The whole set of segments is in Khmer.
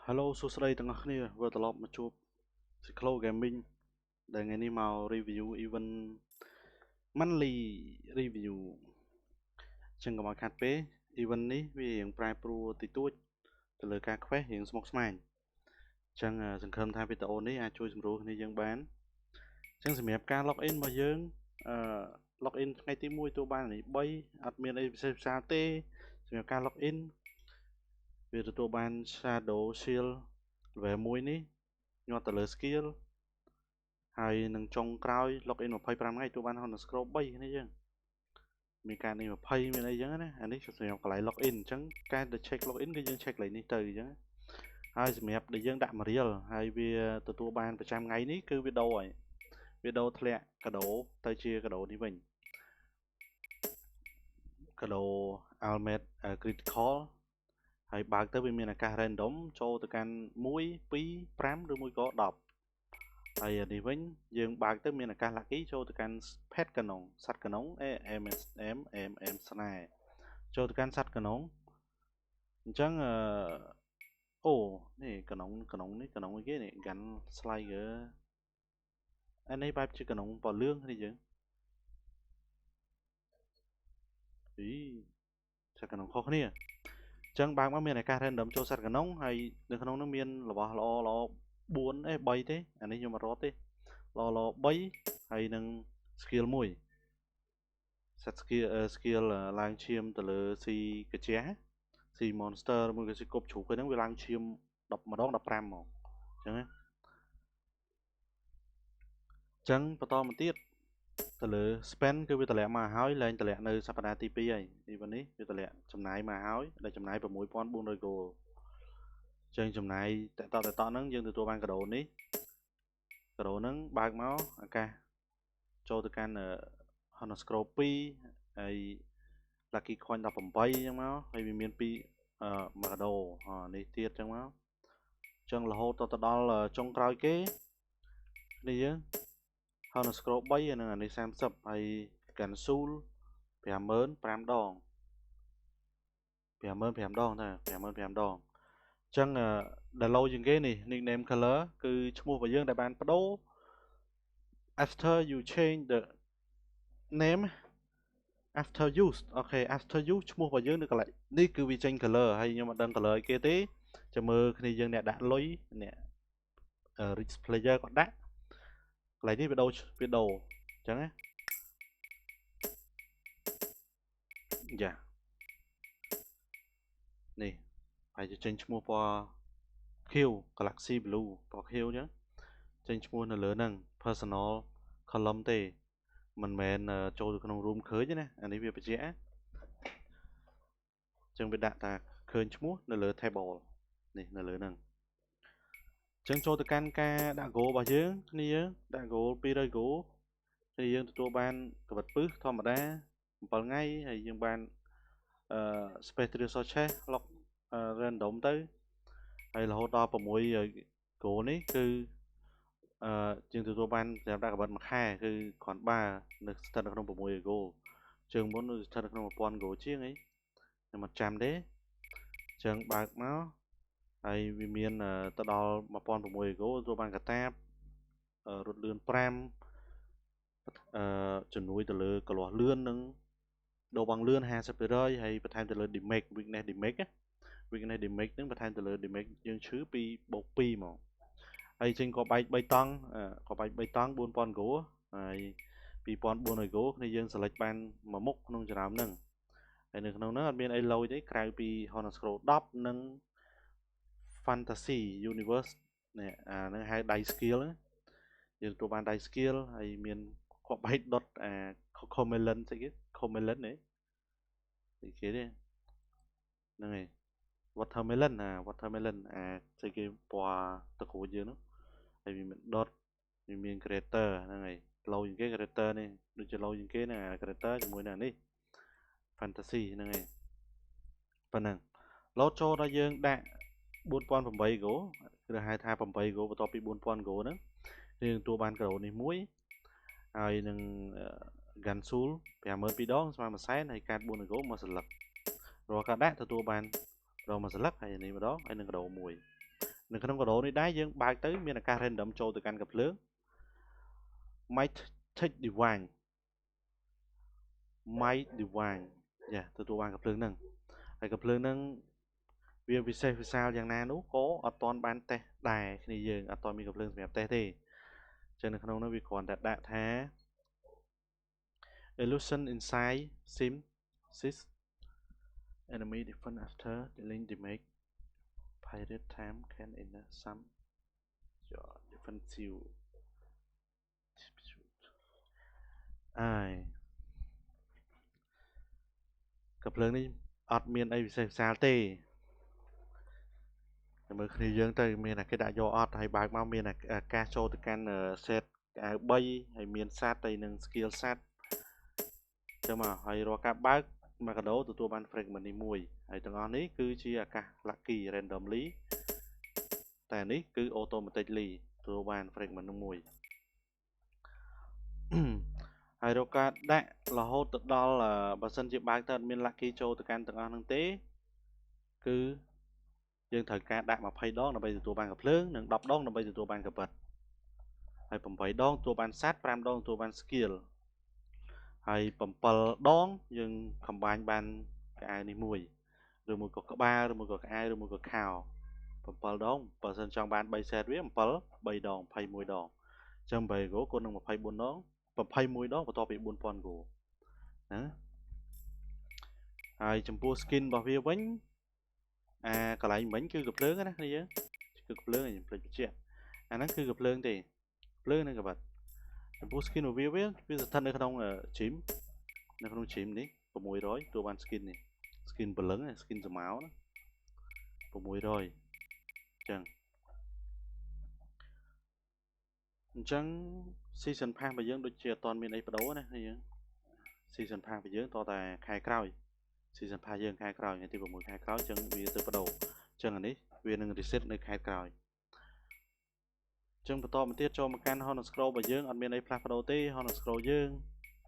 Hello សួស្តីទាំងអស់គ្នាវិលត្រឡប់មកជួប Cyclo Gaming ដែលថ្ងៃនេះមក review event monthly review ចឹងកុំឲ្យខាត់ពេក event នេះវារៀងប្រែប្រួលតិចតួចទៅលើការ quest រៀងស្មុគស្មាញចឹងសង្ឃឹមថាវីដេអូនេះអាចជួយសម្រួលគ្នាយើងបានចឹងសម្រាប់ការ login របស់យើងlogin ថ្ងៃទី1ទទួលបាននេះ3អត់មានអីពិសេសផ្សាទេសម្រាប់ការ login វាទទួលបាន Shadow Shield level 1នេះញាត់ទៅលើ skill ហើយនឹងចុងក្រោយ login 25ថ្ងៃទទួលបាន Honor Scroll 3នេះយើងមានការនេះ20មានអីចឹងណាអានេះសម្រាប់កន្លែង login អញ្ចឹងការទៅ check login គឺយើង check កន្លែងនេះទៅអញ្ចឹងហើយសម្រាប់ដែលយើងដាក់ Mariel ហើយវាទទួលបានប្រចាំថ្ងៃនេះគឺវាដូរហើយវាដូរធ្លាក់កាដូទៅជាកាដូនេះវិញកាដូ Almet Critical ហើយបើកទៅវាមានឱកាស random ចូលទៅកាន់1 2 5ឬមួយក៏10ហើយនេះវិញយើងបើកទៅមានឱកាស lucky ចូលទៅកាន់ pet កណុងសត្វកណុង MM ស្នេហ៍ចូលទៅកាន់សត្វកណុងអញ្ចឹងអូនេះកណុងនេះកណុងអីគេនេះ Gun Slayer អានេះបែបជាកណុងពណ៌លឿងនេះយើងសត្វកណុងខុសគ្នាអញ្ចឹងបើកមកមានឱកាស random ចូលសត្វកណុងហើយនៅក្នុងនោះមានរបស់ល្អ4ទេ3ទេអានេះខ្ញុំអត់រត់ទេល្អ3ហើយនឹង skill 1 set skill ឡើងឈាមទៅលើស៊ីកាជះស៊ី monster មួយក៏ស៊ីគប់ជ្រូកហ្នឹងវាឡើងឈាម10ម្ដង15មកអញ្ចឹងណាអញ្ចឹងបន្តមកទៀតទៅលើ spend គឺវាតម្លាក់មកហើយឡើងតម្លាក់នៅសប្តាហ៍ទី2ហើយនេះวันនេះវាតម្លាក់ចំណាយមកហើយដែលចំណាយ6400 gold អញ្ចឹងចំណាយតតហ្នឹងយើងទទួលបានកាដូនេះកាដូហ្នឹងបើកមកឱកាសចូលទៅកាន់ Honor Scroll 2ហើយ Lucky Coin 18អញ្ចឹងមកហើយវាមាន2មួយកាដូនេះទៀតអញ្ចឹងមកអញ្ចឹងរហូតទៅដល់ចុងក្រោយគេនេះយើង Honor Scroll 3ហើយនឹងអានេះ30ហើយ Cancel 55000 ដង55000ដងតា55000ដងអញ្ចឹងដែល low ជាងគេនេះ nickname color គឺឈ្មោះរបស់យើងដែលបានបដូរ after you change the name after use អូខេ after use ឈ្មោះរបស់យើងនៅកន្លែងនេះគឺវាចេញ color ហើយខ្ញុំអត់ដឹង color អីគេទេចាំមើលគ្នាយើងអ្នកដាក់លុយអ្នក rich player គាត់ដាក់កន្លែងនេះវាដូរអញ្ចឹងណាយ៉ានេះហើយចេញឈ្មោះពណ៌ Q Galaxy Blue ពណ៌ Q អញ្ចឹងចេញឈ្មោះនៅលើហ្នឹង personal column ទេមិនមែនចូលទៅក្នុង room ឃើញទេណាអានេះវាបញ្ជាក់អញ្ចឹងវាដាក់ថាឃើញឈ្មោះនៅលើ table នេះនៅលើហ្នឹងអញ្ចឹងចូលទៅកាន់ការដាក់ goal របស់យើងគ្នាយើងដាក់ goal 200 goal ហើយយើងទទួលបានកាវិតពឹសធម្មតា7ថ្ងៃហើយយើងបានspace resource chest lock random ទៅហើយរហូតដល់6 goal នេះគឺយើងទទួលបានសម្រាប់ដាក់កាវិតមួយខែគឺគ្រាន់បើនៅស្ថិតនៅក្នុង6 goal ជើងមុនស្ថិតនៅក្នុង1000 goal ជាងអីខ្ញុំអត់ចាំទេអញ្ចឹងបើកមកហើយវាមានទៅដល់1600 goal ទទួលបានកាតាបរត់លឿន5ជំនួយទៅលើកលាស់លឿននិងដូរបងលឿន 50% ហើយបន្ថែមទៅលើ damage weakness damage ហ្នឹងបន្ថែមទៅលើ damage យើងឈឺ2 + 2មកហើយចេញក៏បែក3តង់ក៏បែក3តង់ 4000 goal ហើយ2400 goal គ្នាយើង select បានមួយមុខក្នុងចំណោមហ្នឹងហើយនៅក្នុងហ្នឹងអត់មានអីលុយទេក្រៅពី Honor Scroll 10និង Fantasy Universe នេះហ្នឹងហៅ Die Skill យើងទទួលបាន Die Skill ហើយមានគប់បែកដុតComelon ស្អីគេ Comelon នេះគេទេហ្នឹងហើយ Watermelon Watermelon ស្អីគេពណ៌ទឹកក្រូចយើងនោះហើយវាមានដុតវាមាន Creator ហ្នឹងហើយ low ជាងគេ Creator នេះដូចជា low ជាងគេណា Creator ជាមួយនឹងនេះ Fantasy ហ្នឹងហើយប៉ុណ្ណឹង load ចូលដល់យើងដាក់4008 go គឺហៅថា8 go បន្ទាប់ពី4000 go ហ្នឹងយើងទទួលបានកាដូនេះមួយហើយនឹង Gansul 52000 ដងស្មើ1សែនហើយកាត4 go មកសន្លឹករាល់ការដាក់ទទួលបានរងមួយសន្លឹកហើយនេះម្ដងហើយនឹងកាដូមួយ នៅក្នុងកដោនេះដែរយើងបើកទៅមានឱកាស random ចូលទៅកាន់កាភ្លើង might take divine យ៉ាទទួលបានកាភ្លើងហ្នឹងហើយកាភ្លើងហ្នឹងវាពិសេសវិសាលយ៉ាងណានោះក៏អត់ទាន់បានតេស្តដែរគ្នាយើងអត់ទាន់មានកាភ្លើងសម្រាប់តេស្តទេអញ្ចឹងនៅក្នុងនោះវាគ្រាន់តែដាក់ថា illusion inside sim sys enemy defend after dealing damage pirate time can in some your defensive កាភ្លើងនេះអត់មានអីពិសេសវិសាលទេមើលគ្នាយើងទៅមានតែគេដាក់យកអត់ហើយបើកមកមានការចូលទៅកាន់ set អាវ3ហើយមានសัตว์ហើយនឹង skill សัตว์ចឹងមកហើយរាល់ការបើកមកកាដូទទួលបាន fragment នេះមួយហើយទាំងអស់នេះគឺជាឱកាស lucky randomly តែនេះគឺ automatically ទទួលបាន fragment នោះមួយហើយរកការដាក់រហូតទៅដល់បើសិនជាបើកទៅអត់មាន lucky ចូលទៅកាន់ទាំងអស់ហ្នឹងទេគឺយើងត្រូវការដាក់20ដងដើម្បីទទួលបានកាភ្លើងនិង10ដងដើម្បីទទួលបានកាពិតហើយ8ដងទទួលបានសัตว์5ដងទទួលបាន skill ហើយ7ដងយើង combine បានកៅអៅនេះមួយឬមួយក៏ក្បាលឬមួយក៏កៅអៅឬមួយក៏ខោ7ដងបើសិនចង់បាន3 set វា7 3ដង21ដងអញ្ចឹង8គោគុណនឹង24ដង21ដងបន្ទាប់ពី4000គោណាហើយចំពោះ skin របស់វាវិញកន្លែងមិញគឺកាភ្លើងណាគ្នាយើងគឺកាភ្លើងខ្ញុំភ្លេចបញ្ជាក់អាហ្នឹងគឺកាភ្លើងទេភ្លើងនឹងកាបាត់ចំពោះ skin របស់វាស្ថិតនៅក្នុង gym នៅក្នុង gym នេះ600ទទួលបាន skin នេះ skin ព្រលឹង skin ស្រមោលណា600អញ្ចឹង season pass របស់យើងដូចជាអត់ទាន់មានអីបដូរណាយើង season pass របស់យើងតតែខែក្រោយ season pass យើងខែក្រោយថ្ងៃទី6ខែក្រោយអញ្ចឹងវាទៅបដូរអញ្ចឹងអានេះវានឹង reset នៅខែក្រោយអញ្ចឹងបន្តមកទៀតចូលមកកាន់ Honor Scroll របស់យើងអត់មានអីផ្លាស់ប្ដូរទេ Honor Scroll យើង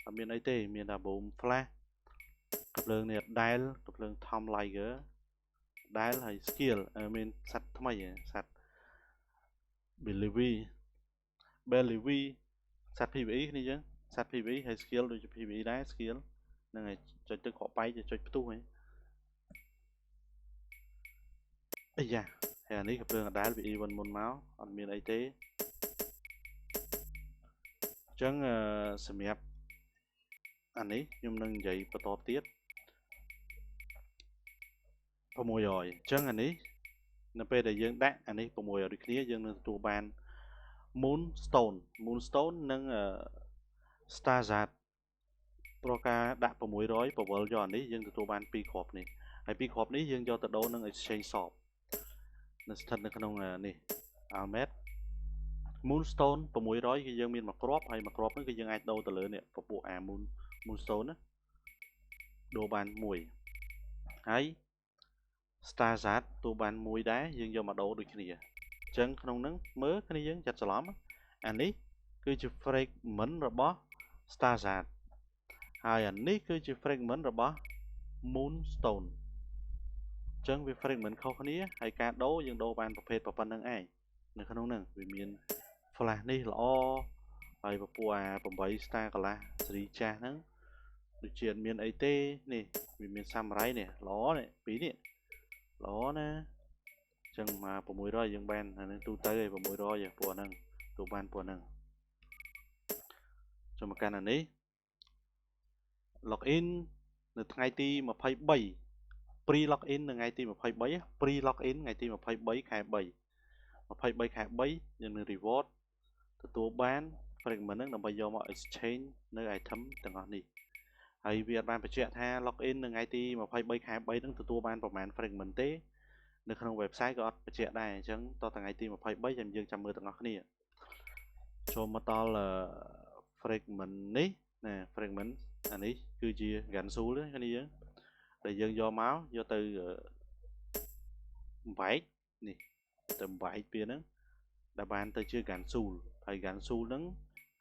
អត់មានអីទេមានតែ boom flash កាភ្លើងនេះដែលកាភ្លើង Tom Liger ដែលហើយ skill មានសัตว์ថ្មីសัตว์ Belly សัตว์ PVE គ្នាយើងសัตว์ PVE ហើយ skill ដូចជា PVE ដែរ skill ហ្នឹងហើយចុចទៅខកបែកចុចផ្ទុះហ្នឹងអីយ៉ាហើយអានេះកាភ្លើងដែល VE មុនមកអត់មានអីទេអញ្ចឹងសម្រាប់អានេះខ្ញុំនឹងនិយាយបន្តទៀត600អញ្ចឹងអានេះនៅពេលដែលយើងដាក់អានេះ600ដូចគ្នាយើងនឹងទទួលបាន Moonstone និងStarzard ព្រោះការដាក់600 ពវល់យកអានេះយើងទទួលបាន2គ្រាប់នេះហើយ2គ្រាប់នេះយើងយកទៅដូរនឹង Exchange Shop នៅស្ថិតនៅក្នុងនេះ Almet Moonstone 600គឺយើងមានមួយគ្រាប់ហើយមួយគ្រាប់នោះគឺយើងអាចដូរទៅលើនេះពពួកMoonstone ណាដូរបានមួយហើយ Starzard ទូបានមួយដែរយើងយកមកដូរដូចគ្នាអញ្ចឹងក្នុងហ្នឹងមើលគ្នាយើងចាត់ច្រឡំអានេះគឺជា fragment របស់ Starzard ហើយអានេះគឺជា fragment របស់ Moonstone អញ្ចឹងវា fragment ខុសគ្នាហើយការដូរយើងដូរបានប្រភេទប៉ុណ្្នឹងឯងនៅក្នុងហ្នឹងវាមាន flash នេះល្អហើយពពួក8 star កន្លះសេរីចាស់ហ្នឹងដូចជាអត់មានអីទេនេះវាមាន samurai នេះល្អនេះពីរនេះល្អណាអញ្ចឹងមក600យើងបានអានឹងទូទៅឯង600ពួកហ្នឹងទូបានពួកហ្នឹងចូលមកកាន់អានេះ login នៅថ្ងៃទី23 pre login នៅថ្ងៃទី23 pre login ថ្ងៃទី23ខែ3 23ខែ3យើងនឹង reward ទទួលបាន fragment ហ្នឹងដើម្បីយកមក exchange នៅ item ទាំងអស់នេះហើយវាអត់បានបញ្ជាក់ថា login នៅថ្ងៃទី23ខែ3ហ្នឹងទទួលបានប្រហែល fragment ទេនៅក្នុង website ក៏អត់បញ្ជាក់ដែរអញ្ចឹងតថ្ងៃទី23ចាំយើងចាំមើលទាំងអស់គ្នាចូលមកដល់ fragment នេះណា fragment អានេះគឺជា Gansul គ្នាយើងដែលយើងយកមកយកទៅបែកនេះទៅបែកវាហ្នឹងដែលបានទៅជា Gansul ហើយ Gansul ហ្នឹង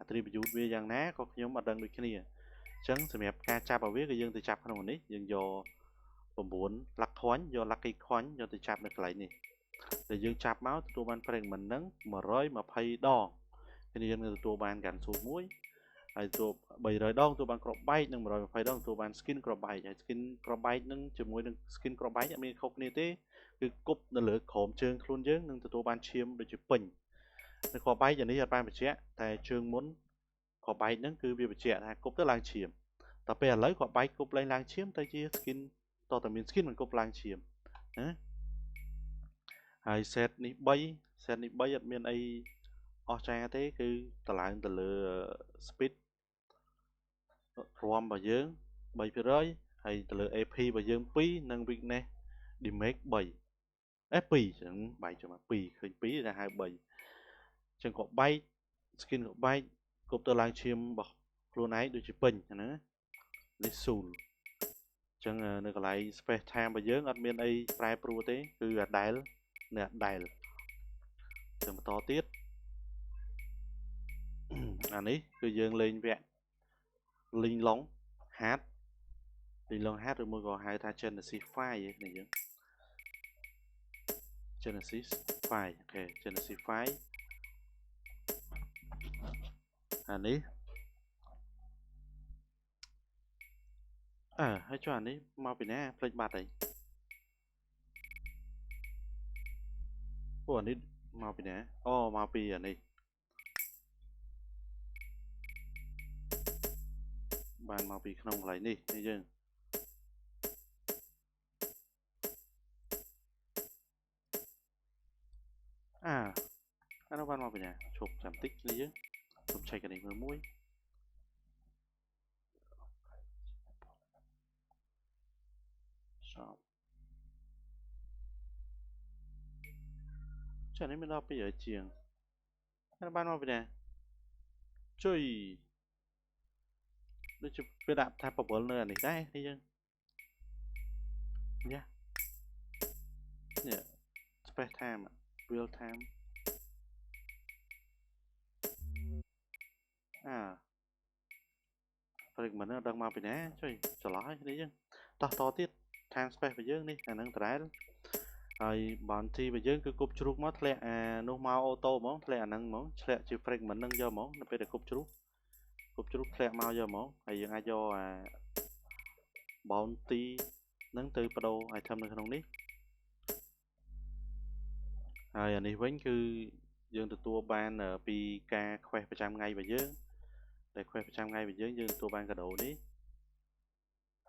attribute វាយ៉ាងណាក៏ខ្ញុំអត់ដឹងដូចគ្នាអញ្ចឹងសម្រាប់ការចាប់ឲ្យវាគឺយើងទៅចាប់ក្នុងនេះយើងយក9 luck coin យក lucky coin យកទៅចាប់នៅកន្លែងនេះ để dương chạp máu tụi ban fragment nâng mà rồi mà phay đo thì dương tụi ban gắn số mũi hay tụi bảy rồi đong tụi ban crop bite nâng mà rồi phay đong tụi ban skin crop bite skin crop bite nâng chỉ mũi nâng skin crop bite mình không nè thế cứ cúp nó lửa khổm chương luôn dương nâng tụi ban chiêm để chụp bình nó crop bite giờ này giờ ban bị chết tại chương muốn crop bite nâng cứ bị chết hay cúp tới lang chiêm tập về lấy crop bite cúp lên lang chiêm tay chia skin to tầm miếng skin mình cúp lang chiêm hay set ní bay admin ai ở trang thế cứ tờ lại tờ lừa speed rom và dương bay phía dưới hay tờ lừa AP và dương pi nâng việc này đi make bay FP chẳng bay cho mà pi khơi pi ra hai bay chẳng có bay skin có bay cục tờ lại chim bọc luôn ấy được chụp bình nữa lấy sùn chẳng nơi còn lại space time và dương admin ai try pro thế cứ đài nè đài chẳng to tiết anh ấy cứ dương lên vẹn linh lóng hát linh lóng hát rồi mới gọi hai ta Genesis file vậy này chứ Genesis file ok Genesis file anh ấy hãy cho anh ấy mau bị nè play bạt đấy của anh ấy mau bị nè mau bị anh ấy bạn mau bị không lại đi thấy chưa anh nó bạn mau bị nè chụp giảm tích đi chứ chụp chạy cái này mới mũi shop cho nên mình đọc bây giờ chiềng anh bạn mau bị nè chơi nó chụp cái đạp tháp vào bờ này đấy thấy chưa nhá yeah space time real time phải mình nó đang mau bị nè chơi trở lại đấy chứ to tiết time space phải dương đi năng trái rồi bọn thi phải dương cứ cúp chuột mất lẹ nó mau ô tô món lẹ năng món lẹ chỉ phải mình nâng do món nó phải được cúp chuột lẹ mau do món hay dương ai do bọn thi nâng từ bắt đầu ai thầm được không đi rồi anh ấy vẫn cứ dương từ tua ban ở PK khoe phải trăm ngay và dương để khoe phải trăm ngay và dương tua ban cả độ đi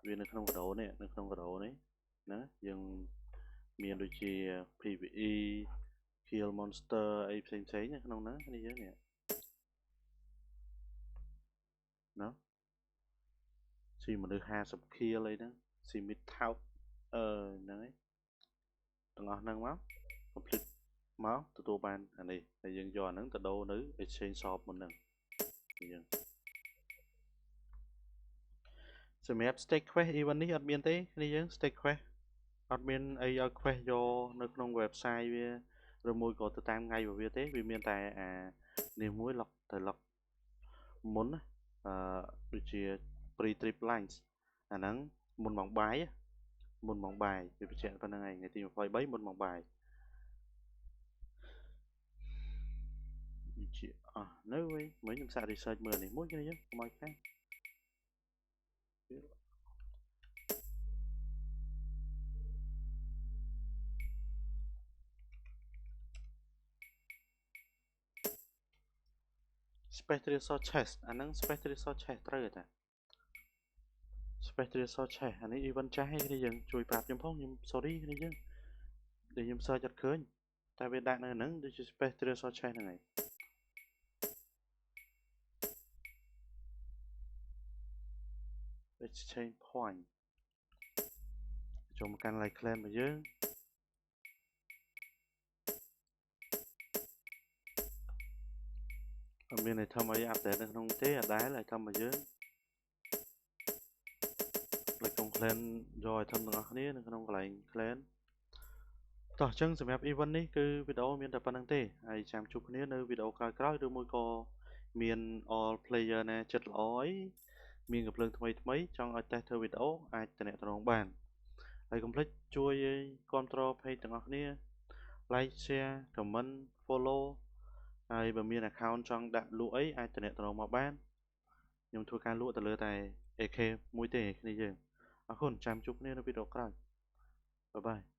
vì nó không có độ này nó không có độ đấy nó dương miền đôi chi PVE kill monster ấy xem nhá không nó đi dưới nè nó si mà được 20 kill lấy đó si mid out đấy tầng nâng máu complete máu từ tua ban anh này là dân do nâng từ đâu nữ exchange shop mình nâng dân sẽ map stake quest even ní admin thế đi dân stake quest admin ai quest do nơi trong website rồi môi có từ tam ngay vào thế vì miền tại niềm muối lọc thời lọc muốn được chia pre trip lines nắng muốn bóng bài muốn bóng bài vì chuyện phần này ngày tìm phải bấy muốn bóng bài chị nếu mấy năm xa research mưa này mỗi cái nhé mọi khác Spectre chest nắng Spectre chest trời ta Spectre chest anh ấy even trái cái gì chui bạc nhầm phong nhầm sorry cái gì để nhầm sơ chặt khơi tại vì đại này nắng để Spectre chest này exchange point cho một căn lại clan mà chứ ở bên này thăm ấy áp để không thế đá lại thăm mà chứ lại công clan rồi thăm nó này nó không lại clanต่อจังสำหรับอีวันนี้คือวิดีโอมีแต่ปนังเต้ไอจามชุบนี้ในวิดีโอการกล้าดูมวยก็มี all player นะจัดร้อยมีกับเรื่องทำไมจังไอแต่เธอวิดีโอไอแต่เนี่ยตรงบ้านไอคอมเพล็กช่วยคอนโทรลให้ต่างๆนี้ like share comment follow ហើយបើមាន account ចង់ដាក់លក់អីអាចតំណែងមកបានខ្ញុំធ្វើការលក់ទៅលើតែ AK មួយទេគ្នាយើងអរគុណចាំជួបគ្នានៅវីដេអូក្រោយបាយបាយ